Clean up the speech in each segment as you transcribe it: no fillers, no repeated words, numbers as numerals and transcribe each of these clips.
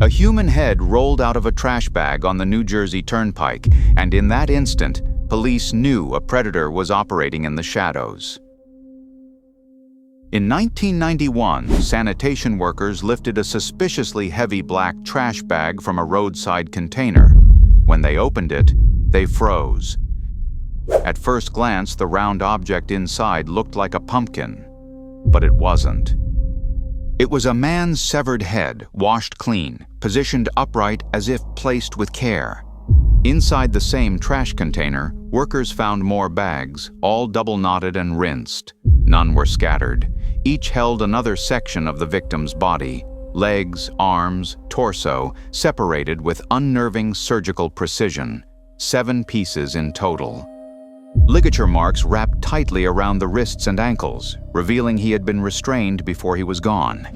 A human head rolled out of a trash bag on the New Jersey Turnpike, and in that instant, police knew a predator was operating in the shadows. In 1991, sanitation workers lifted a suspiciously heavy black trash bag from a roadside container. When they opened it, they froze. At first glance, the round object inside looked like a pumpkin, but it wasn't. It was a man's severed head, washed clean, positioned upright as if placed with care. Inside the same trash container, workers found more bags, all double-knotted and rinsed. None were scattered. Each held another section of the victim's body, legs, arms, torso, separated with unnerving surgical precision. 7 pieces in total. Ligature marks wrapped tightly around the wrists and ankles, revealing he had been restrained before he was gone.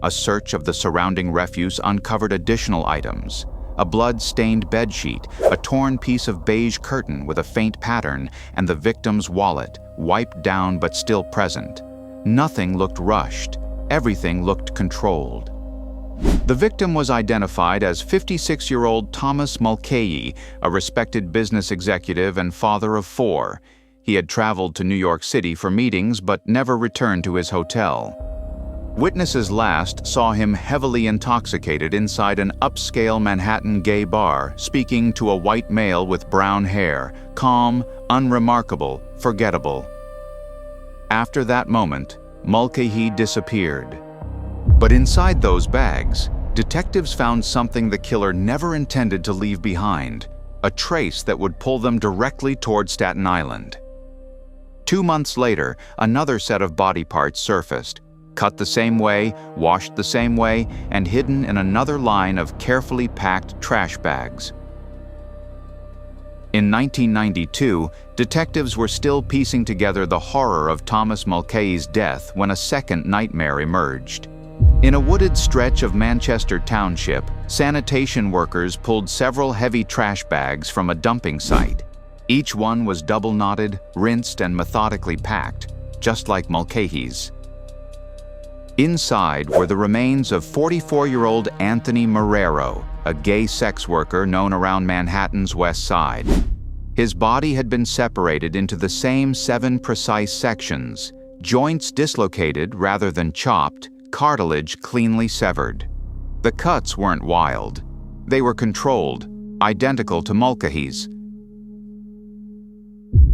A search of the surrounding refuse uncovered additional items: a blood-stained bedsheet, a torn piece of beige curtain with a faint pattern, and the victim's wallet, wiped down but still present. Nothing looked rushed. Everything looked controlled. The victim was identified as 56-year-old Thomas Mulcahy, a respected business executive and father of 4. He had traveled to New York City for meetings but never returned to his hotel. Witnesses last saw him heavily intoxicated inside an upscale Manhattan gay bar, speaking to a white male with brown hair, calm, unremarkable, forgettable. After that moment, Mulcahy disappeared. But inside those bags, detectives found something the killer never intended to leave behind, a trace that would pull them directly toward Staten Island. 2 months later, another set of body parts surfaced, cut the same way, washed the same way, and hidden in another line of carefully packed trash bags. In 1992, detectives were still piecing together the horror of Thomas Mulcahy's death when a second nightmare emerged. In a wooded stretch of Manchester Township, sanitation workers pulled several heavy trash bags from a dumping site. Each one was double-knotted, rinsed, and methodically packed, just like Mulcahy's. Inside were the remains of 44-year-old Anthony Marrero, a gay sex worker known around Manhattan's West Side. His body had been separated into the same 7 precise sections, joints dislocated rather than chopped, cartilage cleanly severed. The cuts weren't wild. They were controlled, identical to Mulcahy's.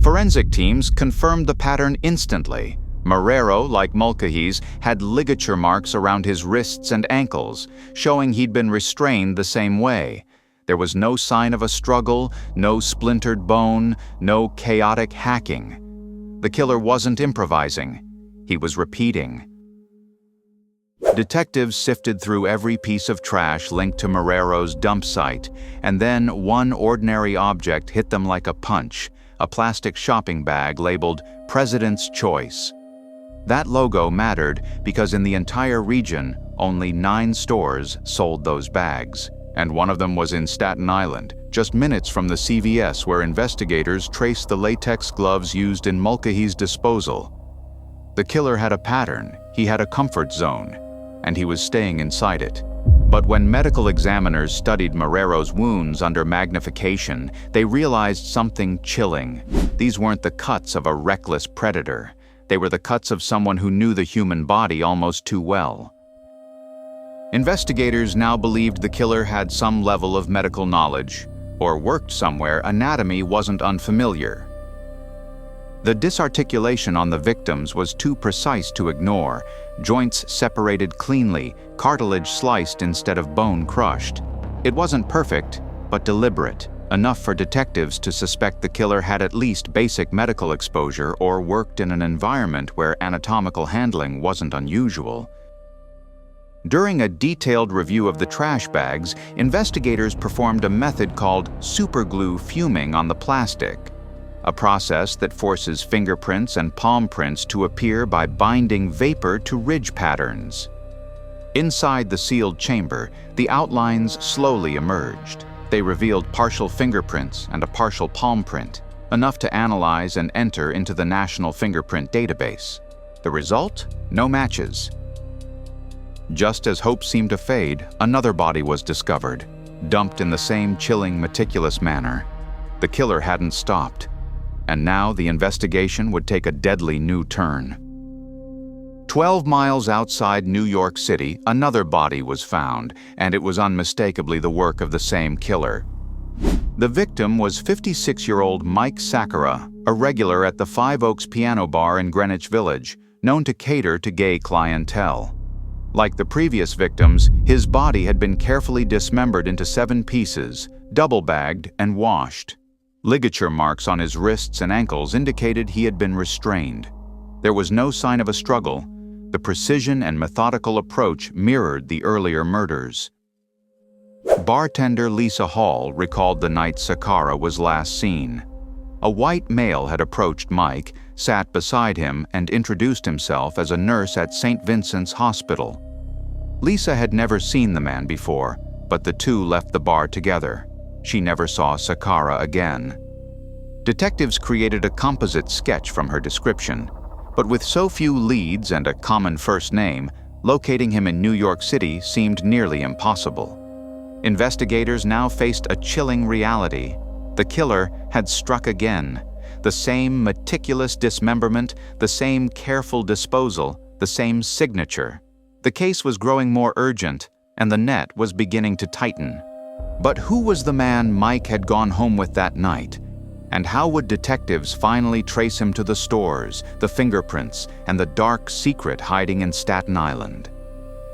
Forensic teams confirmed the pattern instantly. Marrero, like Mulcahy's, had ligature marks around his wrists and ankles, showing he'd been restrained the same way. There was no sign of a struggle, no splintered bone, no chaotic hacking. The killer wasn't improvising. He was repeating. Detectives sifted through every piece of trash linked to Marrero's dump site, and then one ordinary object hit them like a punch, a plastic shopping bag labeled President's Choice. That logo mattered because in the entire region, only 9 stores sold those bags, and one of them was in Staten Island, just minutes from the CVS where investigators traced the latex gloves used in Mulcahy's disposal. The killer had a pattern, he had a comfort zone, and he was staying inside it. But when medical examiners studied Marrero's wounds under magnification, they realized something chilling. These weren't the cuts of a reckless predator. They were the cuts of someone who knew the human body almost too well. Investigators now believed the killer had some level of medical knowledge, or worked somewhere anatomy wasn't unfamiliar. The disarticulation on the victims was too precise to ignore, joints separated cleanly, cartilage sliced instead of bone crushed. It wasn't perfect, but deliberate, enough for detectives to suspect the killer had at least basic medical exposure or worked in an environment where anatomical handling wasn't unusual. During a detailed review of the trash bags, investigators performed a method called superglue fuming on the plastic, a process that forces fingerprints and palm prints to appear by binding vapor to ridge patterns. Inside the sealed chamber, the outlines slowly emerged. They revealed partial fingerprints and a partial palm print, enough to analyze and enter into the National Fingerprint Database. The result? No matches. Just as hope seemed to fade, another body was discovered, dumped in the same chilling, meticulous manner. The killer hadn't stopped, and now the investigation would take a deadly new turn. 12 miles outside New York City, another body was found, and it was unmistakably the work of the same killer. The victim was 56-year-old Mike Sakara, a regular at the Five Oaks Piano Bar in Greenwich Village, known to cater to gay clientele. Like the previous victims, his body had been carefully dismembered into 7 pieces, double-bagged and washed. Ligature marks on his wrists and ankles indicated he had been restrained. There was no sign of a struggle. The precision and methodical approach mirrored the earlier murders. Bartender Lisa Hall recalled the night Sakara was last seen. A white male had approached Mike, sat beside him, and introduced himself as a nurse at St. Vincent's Hospital. Lisa had never seen the man before, but the two left the bar together. She never saw Sakara again. Detectives created a composite sketch from her description, but with so few leads and a common first name, locating him in New York City seemed nearly impossible. Investigators now faced a chilling reality. The killer had struck again. The same meticulous dismemberment, the same careful disposal, the same signature. The case was growing more urgent, and the net was beginning to tighten. But who was the man Mike had gone home with that night? And how would detectives finally trace him to the stores, the fingerprints, and the dark secret hiding in Staten Island?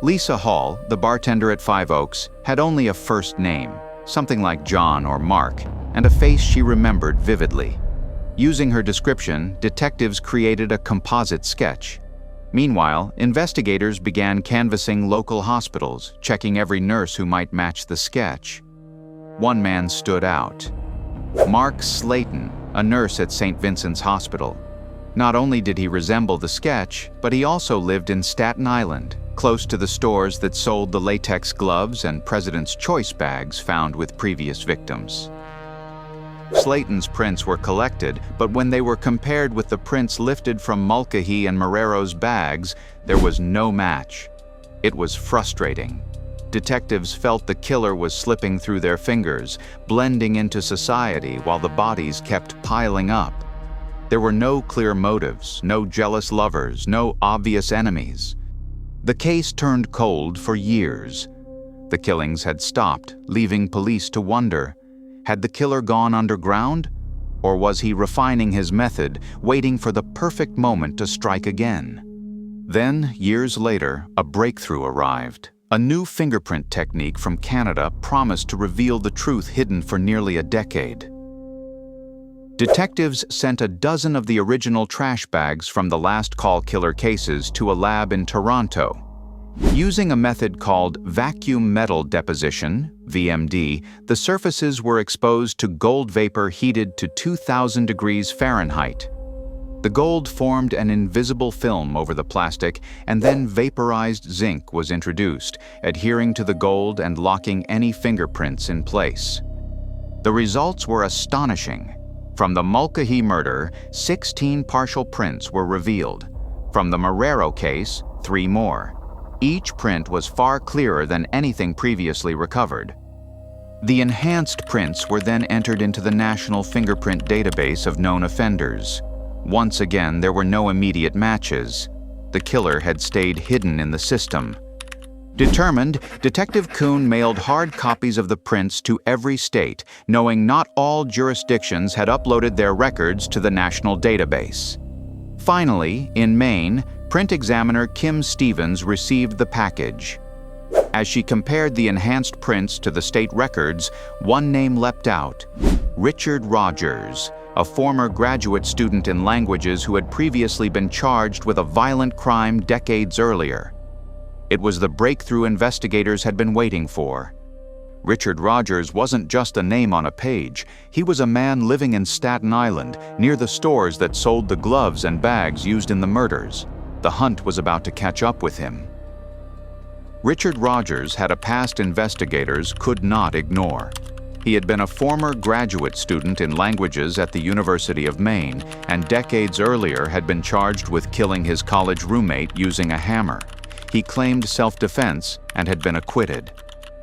Lisa Hall, the bartender at Five Oaks, had only a first name, something like John or Mark, and a face she remembered vividly. Using her description, detectives created a composite sketch. Meanwhile, investigators began canvassing local hospitals, checking every nurse who might match the sketch. One man stood out. Mark Slayton, a nurse at St. Vincent's Hospital. Not only did he resemble the sketch, but he also lived in Staten Island, close to the stores that sold the latex gloves and President's Choice bags found with previous victims. Slayton's prints were collected, but when they were compared with the prints lifted from Mulcahy and Marrero's bags, there was no match. It was frustrating. Detectives felt the killer was slipping through their fingers, blending into society while the bodies kept piling up. There were no clear motives, no jealous lovers, no obvious enemies. The case turned cold for years. The killings had stopped, leaving police to wonder. Had the killer gone underground? Or was he refining his method, waiting for the perfect moment to strike again? Then, years later, a breakthrough arrived. A new fingerprint technique from Canada promised to reveal the truth hidden for nearly a decade. Detectives sent a dozen of the original trash bags from the last call killer cases to a lab in Toronto. Using a method called vacuum metal deposition, VMD, the surfaces were exposed to gold vapor heated to 2,000 degrees Fahrenheit. The gold formed an invisible film over the plastic, and then vaporized zinc was introduced, adhering to the gold and locking any fingerprints in place. The results were astonishing. From the Mulcahy murder, 16 partial prints were revealed. From the Marrero case, 3 more. Each print was far clearer than anything previously recovered. The enhanced prints were then entered into the National Fingerprint Database of known offenders. Once again, there were no immediate matches. The killer had stayed hidden in the system. Determined, Detective Kuhn mailed hard copies of the prints to every state, knowing not all jurisdictions had uploaded their records to the national database. Finally, in Maine, print examiner Kim Stevens received the package. As she compared the enhanced prints to the state records, one name leapt out: Richard Rogers, a former graduate student in languages who had previously been charged with a violent crime decades earlier. It was the breakthrough investigators had been waiting for. Richard Rogers wasn't just a name on a page. He was a man living in Staten Island, near the stores that sold the gloves and bags used in the murders. The hunt was about to catch up with him. Richard Rogers had a past investigators could not ignore. He had been a former graduate student in languages at the University of Maine, and decades earlier had been charged with killing his college roommate using a hammer. He claimed self-defense and had been acquitted.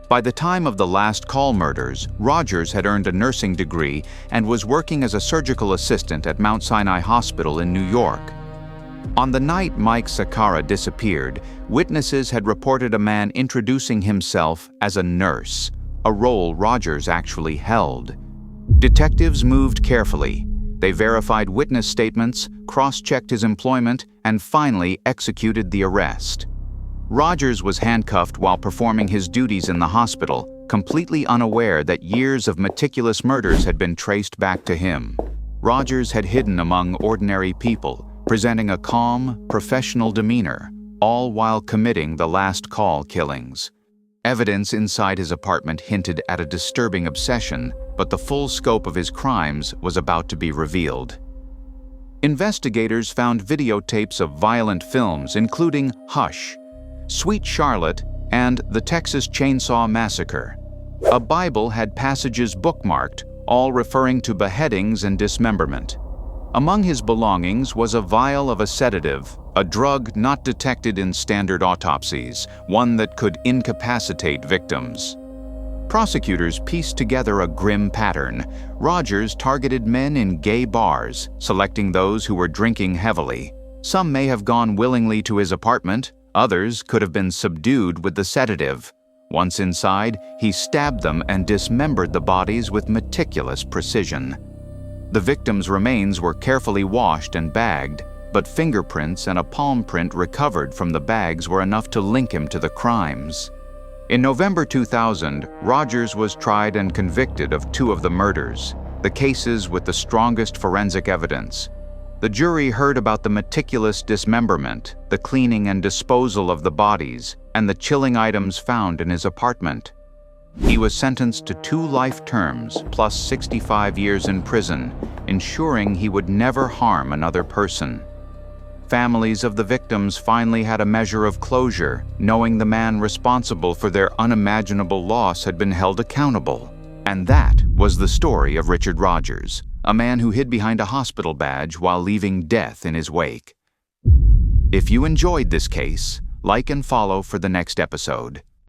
By the time of the last call murders, Rogers had earned a nursing degree and was working as a surgical assistant at Mount Sinai Hospital in New York. On the night Mike Sakara disappeared, witnesses had reported a man introducing himself as a nurse, a role Rogers actually held. Detectives moved carefully. They verified witness statements, cross-checked his employment, and finally executed the arrest. Rogers was handcuffed while performing his duties in the hospital, completely unaware that years of meticulous murders had been traced back to him. Rogers had hidden among ordinary people, presenting a calm, professional demeanor, all while committing the last call killings. Evidence inside his apartment hinted at a disturbing obsession, but the full scope of his crimes was about to be revealed. Investigators found videotapes of violent films including Hush, Sweet Charlotte, and the Texas Chainsaw Massacre. A Bible had passages bookmarked, all referring to beheadings and dismemberment. Among his belongings was a vial of a sedative, a drug not detected in standard autopsies, one that could incapacitate victims. Prosecutors pieced together a grim pattern. Rogers targeted men in gay bars, selecting those who were drinking heavily. Some may have gone willingly to his apartment, others could have been subdued with the sedative. Once inside, he stabbed them and dismembered the bodies with meticulous precision. The victims' remains were carefully washed and bagged, but fingerprints and a palm print recovered from the bags were enough to link him to the crimes. In November 2000, Rogers was tried and convicted of 2 of the murders, the cases with the strongest forensic evidence. The jury heard about the meticulous dismemberment, the cleaning and disposal of the bodies, and the chilling items found in his apartment. He was sentenced to 2 life terms plus 65 years in prison, ensuring he would never harm another person. Families of the victims finally had a measure of closure, knowing the man responsible for their unimaginable loss had been held accountable. And that was the story of Richard Rogers, a man who hid behind a hospital badge while leaving death in his wake. If you enjoyed this case, like and follow for the next episode.